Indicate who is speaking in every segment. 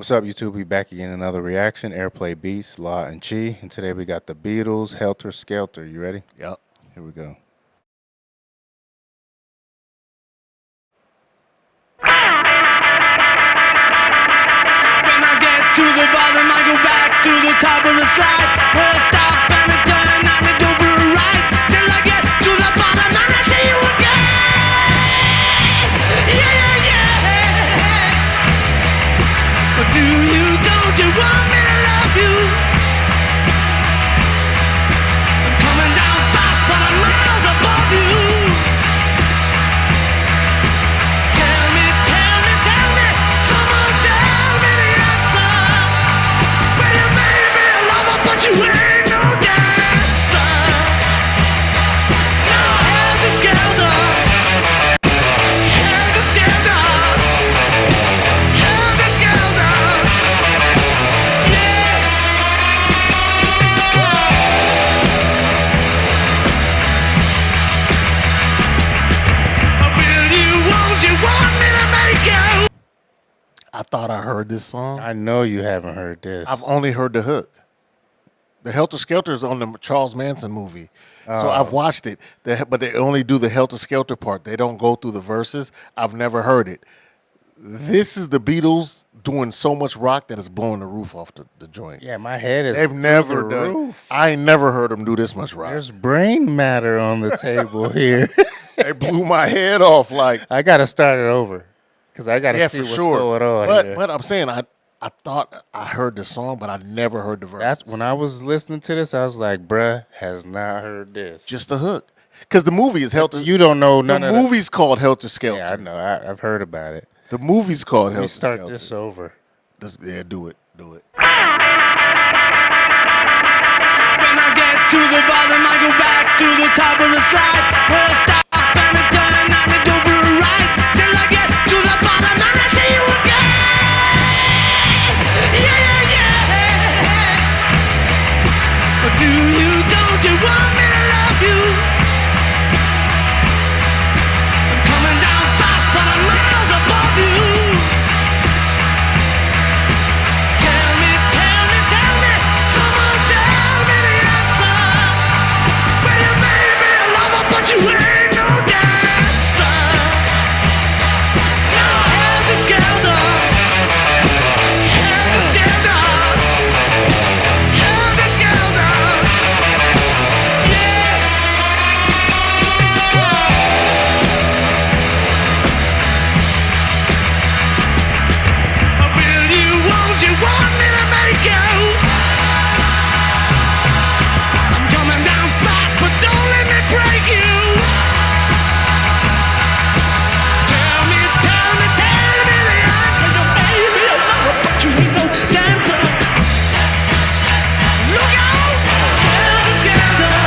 Speaker 1: What's up, YouTube? We back again. Another reaction. Airplay Beats, Law and Chi. And today we got the Beatles, Helter Skelter. You ready?
Speaker 2: Yep.
Speaker 1: Here we go.
Speaker 3: When I get to the bottom, I go back to the top of the slide. Where I stop and I turn and I go for a ride. Till I get to the bottom and I see you again. Yeah, yeah. But do you, don't you want me to love you? I'm coming down fast, but I'm miles above you. Tell me, come on, tell me the answer. Well, you may be a lover, but you ain't no dancer. Now Helter Skelter, Helter Skelter, Helter Skelter. Yeah. Will you, won't you want me to make you?
Speaker 2: I thought I heard this song.
Speaker 1: I know you haven't heard this.
Speaker 2: I've only heard the hook. The Helter Skelter is on the Charles Manson movie. So I've watched it, but they only do the Helter Skelter part. They don't go through the verses. I've never heard it. This is the Beatles doing so much rock that it's blowing the roof off the joint.
Speaker 1: Yeah, my head is.
Speaker 2: They've never
Speaker 1: through the
Speaker 2: done.
Speaker 1: roof.
Speaker 2: I ain't never heard them do this much rock.
Speaker 1: There's brain matter on the table here.
Speaker 2: They blew my head off. Like,
Speaker 1: I got to start it over because I got to
Speaker 2: yeah,
Speaker 1: see
Speaker 2: for
Speaker 1: what's
Speaker 2: sure.
Speaker 1: going on
Speaker 2: But
Speaker 1: here.
Speaker 2: but I'm saying I thought I heard the song, but I never heard the verse.
Speaker 1: That's when I was listening to this. I was like, "Bruh, has not heard this."
Speaker 2: just the hook. Because the movie is Helter.
Speaker 1: You don't know none
Speaker 2: the
Speaker 1: of
Speaker 2: movie's called Helter Skelter.
Speaker 1: Yeah, I know. I've heard about it.
Speaker 2: The movie's called
Speaker 1: Let me
Speaker 2: Helter
Speaker 1: start
Speaker 2: Skelter.
Speaker 1: this over.
Speaker 2: Yeah, do it.
Speaker 3: When I get to the bottom, I go back to the top of the slide. Where I stop and I turn and I go for a ride. Till I get to the bottom and I see you again. Yeah, yeah. But do you, don't you want me to love you? I'm coming down fast, but I'm miles above you. Tell me, come on, tell me the answer. Well, you may be a lover, but you ain't no dancer. Now Helter Skelter, Helter Skelter, Helter Skelter. Yeah. Will you, won't you want me to make you? I'm coming down fast, but don't let me break you. Tell me the answer. You may be a lover, but you ain't no dancer. Look out! Helter Skelter,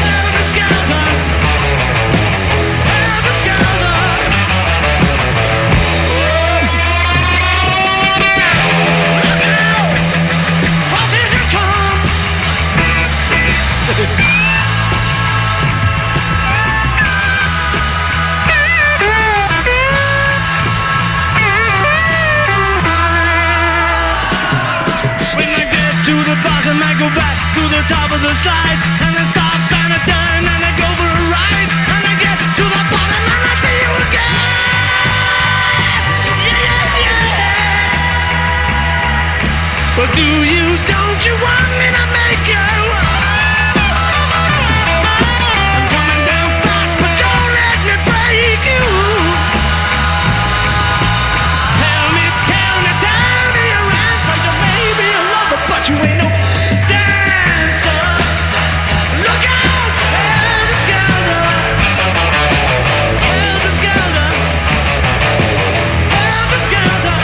Speaker 3: Helter Skelter, Helter Skelter. Look out! Crosses you come. When I get to the bottom, I go back to the top of the slide. And I stop and I turn and I go for a ride. And I get to the bottom and I see you again. Yeah, yeah. But do you, don't you want me to make you? I'm coming down fast, but don't let me break you. Tell me your answer. You may be a lover, but you ain't no dancer. Look out, Helter Skelter, Helter Skelter, Helter Skelter.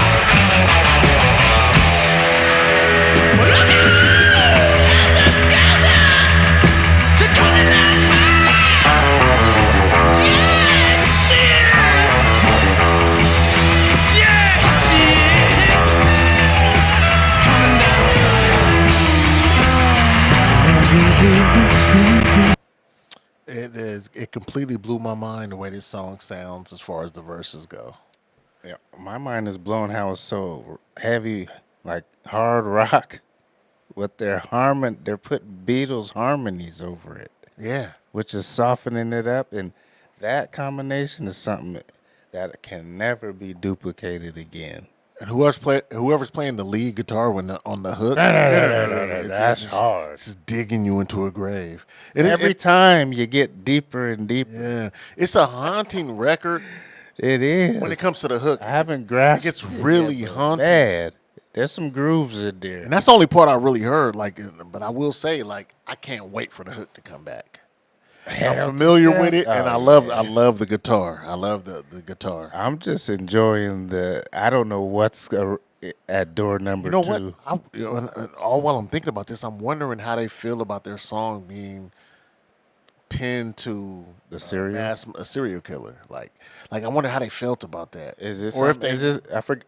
Speaker 3: Well, look out, Helter Skelter. You're coming down fast. Yes, she is. Yes, she is. Coming down.
Speaker 2: It completely blew my mind the way this song sounds as far as the verses go.
Speaker 1: Yeah, my mind is blown how it's so heavy, like hard rock, with their harmon. They're putting Beatles harmonies over it,
Speaker 2: Yeah.
Speaker 1: which is softening it up, and that combination is something that can never be duplicated again.
Speaker 2: And whoever's playing the lead guitar on the hook,
Speaker 1: That's
Speaker 2: just,
Speaker 1: hard.
Speaker 2: it's just digging you into a grave. And
Speaker 1: Every time you get deeper and deeper,
Speaker 2: yeah, it's a haunting record
Speaker 1: it is.
Speaker 2: when it comes to the hook.
Speaker 1: I haven't grasped.
Speaker 2: It gets
Speaker 1: it
Speaker 2: really
Speaker 1: yet, but
Speaker 2: haunting.
Speaker 1: bad. There's some grooves in there.
Speaker 2: And that's the only part I really heard. Like, but I will say, like, I can't wait for the hook to come back. I'm familiar with it, and I love the guitar. I love the guitar.
Speaker 1: I'm just enjoying the. I don't know what's at door number
Speaker 2: You know
Speaker 1: two.
Speaker 2: what? And all while I'm thinking about this, I'm wondering how they feel about their song being pinned to
Speaker 1: The serial?
Speaker 2: a serial killer. Like I wonder how they felt about that.
Speaker 1: Is this?
Speaker 2: or if
Speaker 1: Is this? I forget.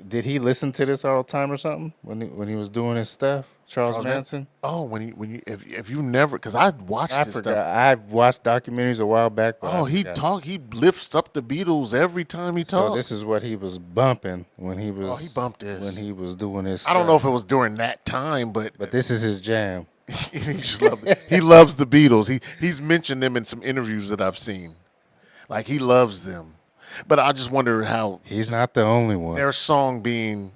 Speaker 1: Did he listen to this all the time or something when he was doing his stuff? Charles Manson.
Speaker 2: Oh, when you if you never, because I watched
Speaker 1: I
Speaker 2: this
Speaker 1: forgot.
Speaker 2: stuff.
Speaker 1: I watched documentaries a while back. But
Speaker 2: Oh,
Speaker 1: I
Speaker 2: he
Speaker 1: forgot.
Speaker 2: He lifts up the Beatles every time he talks.
Speaker 1: So this is what he was bumping when he was.
Speaker 2: Oh, he bumped this.
Speaker 1: when he was doing his.
Speaker 2: I don't know if
Speaker 1: stuff.
Speaker 2: it was during that time, but
Speaker 1: This is his jam.
Speaker 2: he just loved it. He loves the Beatles. He's mentioned them in some interviews that I've seen. Like, he loves them. But I just wonder how
Speaker 1: He's not the only one.
Speaker 2: their song being,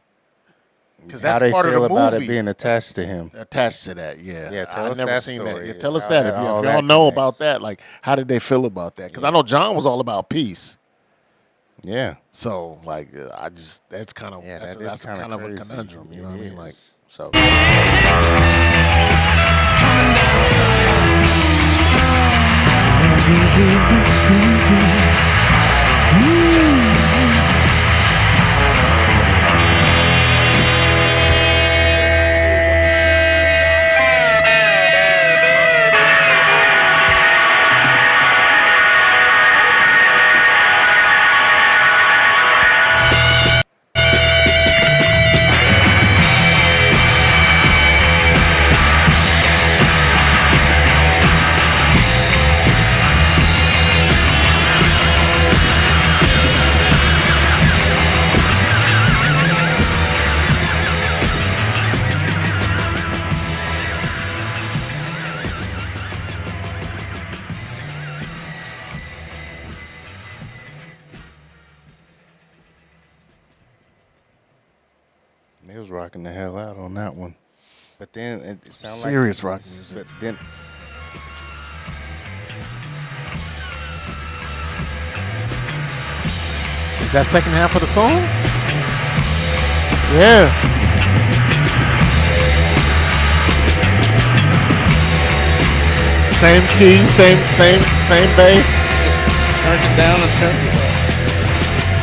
Speaker 2: because
Speaker 1: How
Speaker 2: that's
Speaker 1: they
Speaker 2: part of
Speaker 1: feel
Speaker 2: the
Speaker 1: about
Speaker 2: movie
Speaker 1: it being attached to him.
Speaker 2: attached to that. Yeah,
Speaker 1: Yeah, tell
Speaker 2: I
Speaker 1: us
Speaker 2: never
Speaker 1: that
Speaker 2: seen
Speaker 1: story.
Speaker 2: that. Yeah, tell us
Speaker 1: How
Speaker 2: that
Speaker 1: that-
Speaker 2: if
Speaker 1: all
Speaker 2: y'all
Speaker 1: that
Speaker 2: know
Speaker 1: connects.
Speaker 2: about that. Like, how did they feel about that? Because I know John was all about peace.
Speaker 1: Yeah.
Speaker 2: So, like, that's kind of
Speaker 1: Yeah,
Speaker 2: that's,
Speaker 1: that is
Speaker 2: that's
Speaker 1: kinda
Speaker 2: kind of a
Speaker 1: crazy.
Speaker 2: conundrum. You know what I
Speaker 1: It
Speaker 2: mean? Like,
Speaker 1: is.
Speaker 2: so.
Speaker 1: They was rocking the hell out on that one. But then it sounded
Speaker 2: Serious
Speaker 1: like
Speaker 2: rock music.
Speaker 1: But then
Speaker 2: Is that second half of the song? Yeah. Same key, same bass.
Speaker 1: just turned it down and turned it up.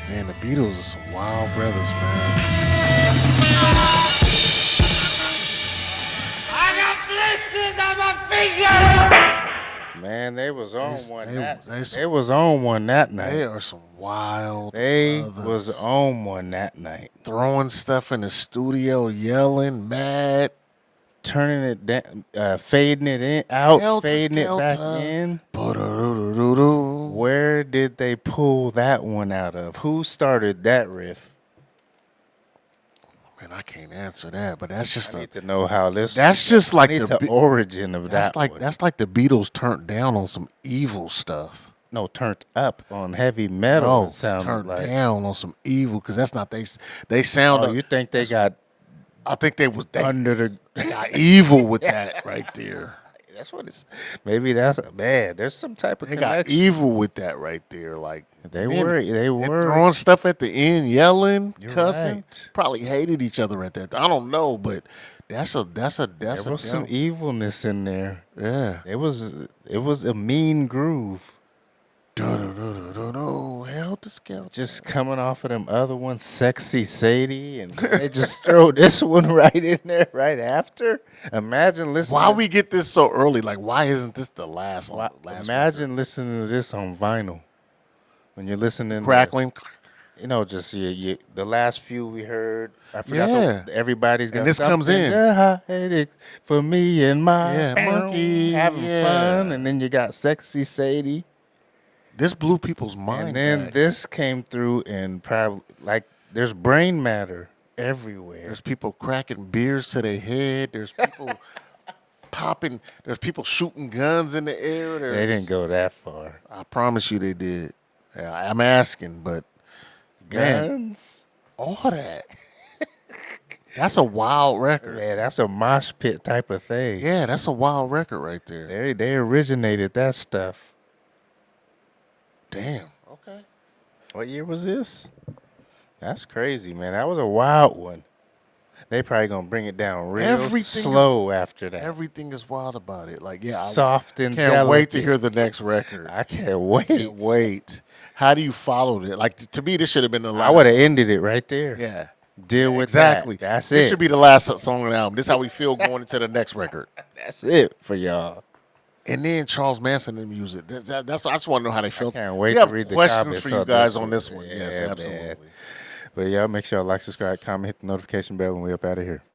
Speaker 2: Man, the Beatles are some wild brothers, man.
Speaker 3: I got blisters on my fingers.
Speaker 1: Man, they was on one
Speaker 2: they-
Speaker 1: that
Speaker 2: they some-
Speaker 1: they was on one that night.
Speaker 2: They are some wild
Speaker 1: They
Speaker 2: brothers.
Speaker 1: was on one that night.
Speaker 2: Throwing stuff in the studio, yelling, mad.
Speaker 1: Turning it down, fading it in, out,
Speaker 2: Helter
Speaker 1: fading it back
Speaker 2: Skelter.
Speaker 1: in.
Speaker 2: Ba-da-doo-doo-doo-doo.
Speaker 1: Where did they pull that one out of? Who started that riff?
Speaker 2: Man, I can't answer that, but that's just
Speaker 1: I need to know how this.
Speaker 2: that's just
Speaker 1: I
Speaker 2: like
Speaker 1: need
Speaker 2: the
Speaker 1: the origin of
Speaker 2: that's
Speaker 1: that
Speaker 2: like
Speaker 1: one.
Speaker 2: that's like the Beatles turned down on some evil stuff.
Speaker 1: No, turned up on heavy metal.
Speaker 2: No,
Speaker 1: it sounded
Speaker 2: turned
Speaker 1: like.
Speaker 2: down on some evil because that's not they sound.
Speaker 1: Oh, you think they got
Speaker 2: I think they
Speaker 1: under the?
Speaker 2: got evil with that right there.
Speaker 1: That's what it's. Maybe that's man. There's some type of
Speaker 2: They got
Speaker 1: connection.
Speaker 2: evil with that right there. Like
Speaker 1: They
Speaker 2: man,
Speaker 1: were. They
Speaker 2: they're
Speaker 1: were.
Speaker 2: throwing stuff at the end, yelling,
Speaker 1: You're
Speaker 2: cussing.
Speaker 1: right.
Speaker 2: Probably hated each other at that time. I don't know, but that's a
Speaker 1: There was some
Speaker 2: down-
Speaker 1: evilness in there.
Speaker 2: yeah.
Speaker 1: It was a mean groove.
Speaker 2: No, Helter Skelter.
Speaker 1: Just coming off of them other ones, Sexy Sadie, and they just throw this one right in there right after. Imagine listening.
Speaker 2: Why we get this so early? Like, why isn't this the last one?
Speaker 1: Imagine listening to this on vinyl when you're listening.
Speaker 2: Crackling.
Speaker 1: just the last few we heard. I forgot
Speaker 2: Yeah.
Speaker 1: everybody's got
Speaker 2: And this comes
Speaker 1: something
Speaker 2: in.
Speaker 1: to hide it for me and my
Speaker 2: Yeah, monkey,
Speaker 1: having
Speaker 2: yeah.
Speaker 1: fun, and then you got Sexy Sadie,
Speaker 2: This blew people's mind.
Speaker 1: and then
Speaker 2: back.
Speaker 1: this came through, and probably like there's brain matter everywhere.
Speaker 2: There's people cracking beers to their head. There's people popping. There's people shooting guns in the air.
Speaker 1: They didn't go that far.
Speaker 2: I promise you they did. Yeah, I'm asking, but man,
Speaker 1: Guns,
Speaker 2: all that. That's a wild record.
Speaker 1: man, that's a mosh pit type of thing.
Speaker 2: Yeah, that's a wild record right there.
Speaker 1: They originated that stuff.
Speaker 2: Damn. Okay.
Speaker 1: What year was this? That's crazy, man. That was a wild one. They probably gonna bring it down real
Speaker 2: Everything
Speaker 1: slow after that.
Speaker 2: Everything is wild about it. Like, yeah,
Speaker 1: Soft and
Speaker 2: can't wait to
Speaker 1: delicate.
Speaker 2: hear the next record.
Speaker 1: I can't wait.
Speaker 2: Can't wait. How do you follow it? Like, to me, this should have been the last.
Speaker 1: I would have ended it right there.
Speaker 2: Yeah.
Speaker 1: Deal with
Speaker 2: Exactly.
Speaker 1: that. That's
Speaker 2: This
Speaker 1: it.
Speaker 2: should be the last song on the album. This is how we feel going into the next record.
Speaker 1: That's it for y'all.
Speaker 2: And then Charles Manson and music. That's I just want to know how they felt.
Speaker 1: can't wait
Speaker 2: we
Speaker 1: to
Speaker 2: have
Speaker 1: read the
Speaker 2: questions
Speaker 1: comments
Speaker 2: for you
Speaker 1: on
Speaker 2: guys
Speaker 1: this
Speaker 2: on
Speaker 1: one.
Speaker 2: this one. Yes,
Speaker 1: Yeah, man.
Speaker 2: absolutely.
Speaker 1: But y'all make sure y'all like, subscribe, comment, hit the notification bell, and we up out of here.